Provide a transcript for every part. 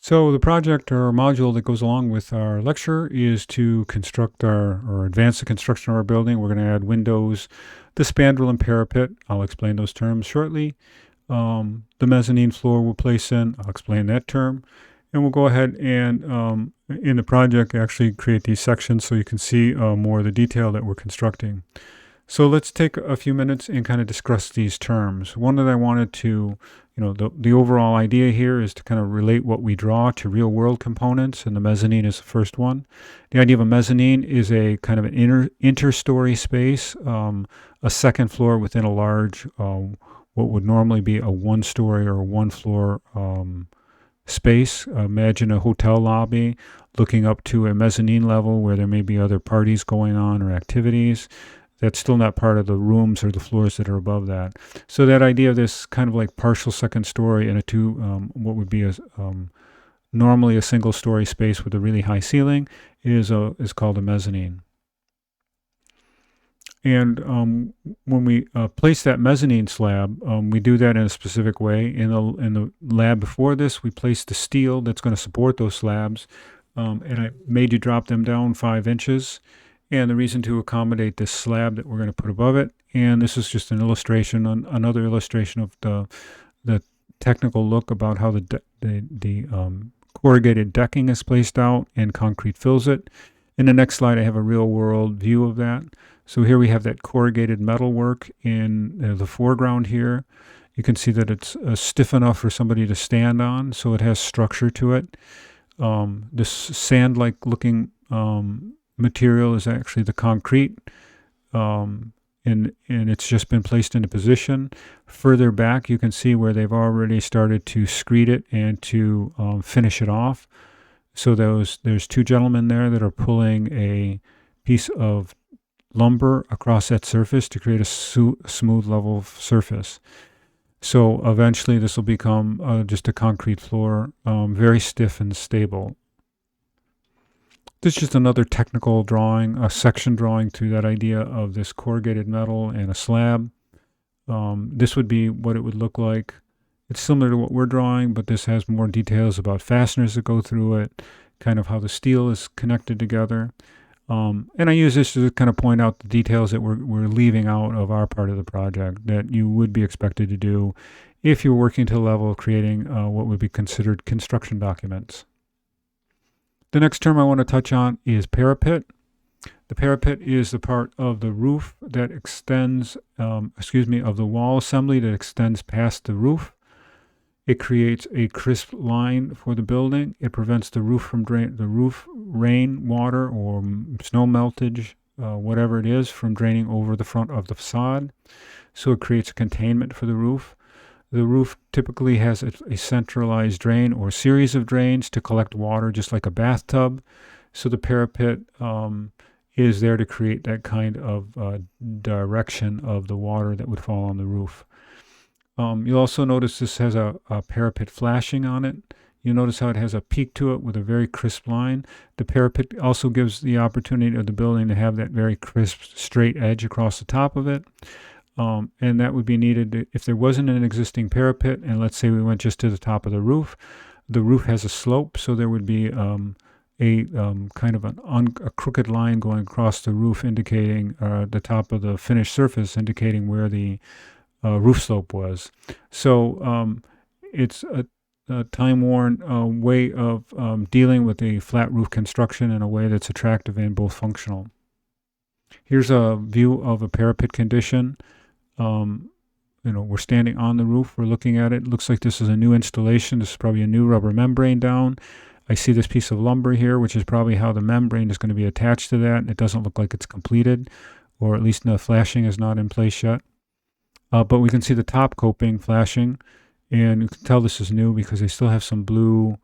So the project or module that goes along with our lecture is to construct or advance the construction of our building. We're going to add windows, the spandrel and parapet. I'll explain those terms shortly. The mezzanine floor we'll place in. I'll explain that term. And we'll go ahead and, in the project, actually create these sections so you can see more of the detail that we're constructing. So let's take a few minutes and kind of discuss these terms. One that I wanted to, the overall idea here is to kind of relate what we draw to real world components, and the mezzanine is the first one. The idea of a mezzanine is a kind of an interstory space, a second floor within a large, what would normally be a one-story or one-floor space. Imagine a hotel lobby looking up to a mezzanine level where there may be other parties going on or activities. That's still not part of the rooms or the floors that are above that. So that idea of this kind of like partial second story in what would be normally a single story space with a really high ceiling is called a mezzanine. And when we place that mezzanine slab, we do that in a specific way. In the lab before this, we placed the steel that's going to support those slabs, and I made you drop them down 5 inches. And the reason to accommodate this slab that we're going to put above it. And this is just an illustration, another illustration of the technical look about how the corrugated decking is placed out and concrete fills it. In the next slide, I have a real world view of that. So here we have that corrugated metal work in the foreground here. You can see that it's stiff enough for somebody to stand on, so it has structure to it. This sand-like looking material is actually the concrete, and it's just been placed into position. Further back, you can see where they've already started to screed it and to finish it off. So there's 2 gentlemen there that are pulling a piece of lumber across that surface to create a smooth level surface. So eventually this will become just a concrete floor, very stiff and stable. This is just another technical drawing, a section drawing to that idea of this corrugated metal and a slab. This would be what it would look like. It's similar to what we're drawing, but this has more details about fasteners that go through it, kind of how the steel is connected together. And I use this to kind of point out the details that we're leaving out of our part of the project that you would be expected to do if you're working to the level of creating what would be considered construction documents. The next term I want to touch on is parapet. The parapet is the part of the roof that extends, of the wall assembly that extends past the roof. It creates a crisp line for the building. It prevents the roof from rain, water, or snow meltage, whatever it is, from draining over the front of the facade. So it creates a containment for the roof. The roof typically has a centralized drain or series of drains to collect water, just like a bathtub. So the parapet is there to create that kind of direction of the water that would fall on the roof. You'll also notice this has a parapet flashing on it. You'll notice how it has a peak to it with a very crisp line. The parapet also gives the opportunity of the building to have that very crisp, straight edge across the top of it. And that would be needed if there wasn't an existing parapet, and let's say we went just to the top of the roof. The roof has a slope, so there would be kind of a crooked line going across the roof, indicating the top of the finished surface, indicating where the roof slope was. So it's a time-worn way of dealing with a flat roof construction in a way that's attractive and both functional. Here's a view of a parapet condition. We're standing on the roof. We're looking at it. It looks like this is a new installation. This is probably a new rubber membrane down. I see this piece of lumber here, which is probably how the membrane is going to be attached to that. It doesn't look like it's completed, or at least the flashing is not in place yet. But we can see the top coping flashing, and you can tell this is new because they still have some blue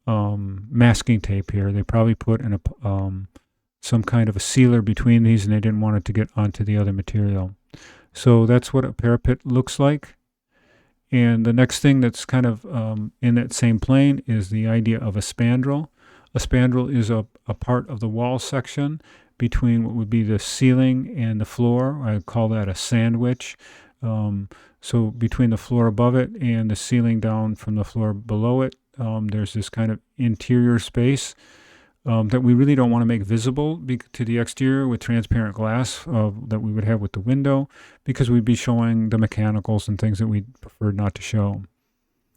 masking tape here. They probably put in some kind of a sealer between these, and they didn't want it to get onto the other material. So that's what a parapet looks like. And the next thing that's kind of in that same plane is the idea of a spandrel. A spandrel is a part of the wall section between what would be the ceiling and the floor. I call that a sandwich. So between the floor above it and the ceiling down from the floor below it, there's this kind of interior space that we really don't want to make visible to the exterior with transparent glass that we would have with the window, because we'd be showing the mechanicals and things that we prefer not to show.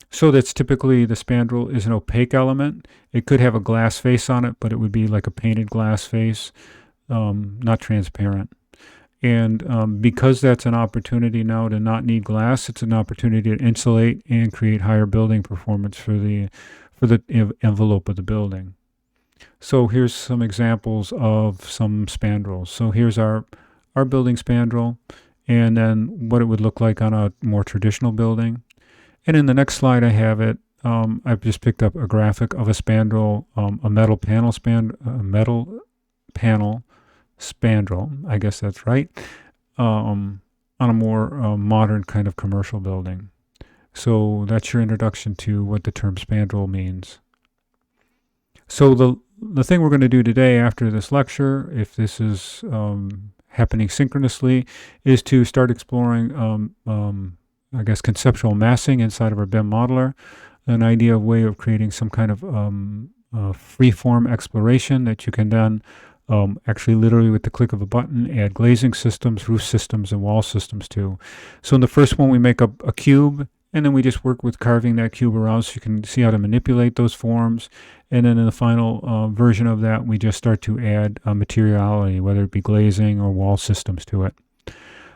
So that's typically, the spandrel is an opaque element. It could have a glass face on it, but it would be like a painted glass face, not transparent. And because that's an opportunity now to not need glass, it's an opportunity to insulate and create higher building performance for the envelope of the building. So here's some examples of some spandrels. So here's our building spandrel, and then what it would look like on a more traditional building. And in the next slide, I have it. I've just picked up a graphic of a spandrel, a metal panel spandrel, I guess that's right, on a more modern kind of commercial building. So that's your introduction to what the term spandrel means. So the thing we're going to do today after this lecture, if this is happening synchronously, is to start exploring, I guess, conceptual massing inside of our BIM modeler, an way of creating some kind of free-form exploration that you can then actually literally with the click of a button add glazing systems, roof systems, and wall systems to. So in the first one, we make up a cube, and then we just work with carving that cube around so you can see how to manipulate those forms. And then in the final version of that, we just start to add materiality, whether it be glazing or wall systems to it.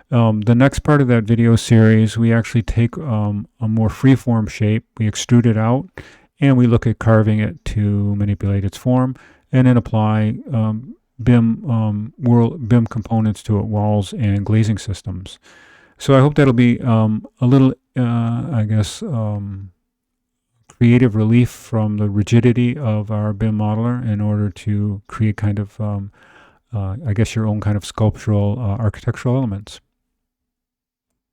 The next part of that video series, we actually take a more free-form shape, we extrude it out, and we look at carving it to manipulate its form, and then apply BIM components to it, walls and glazing systems. So I hope that'll be a little, I guess, creative relief from the rigidity of our BIM modeler in order to create kind of, I guess, your own kind of sculptural architectural elements.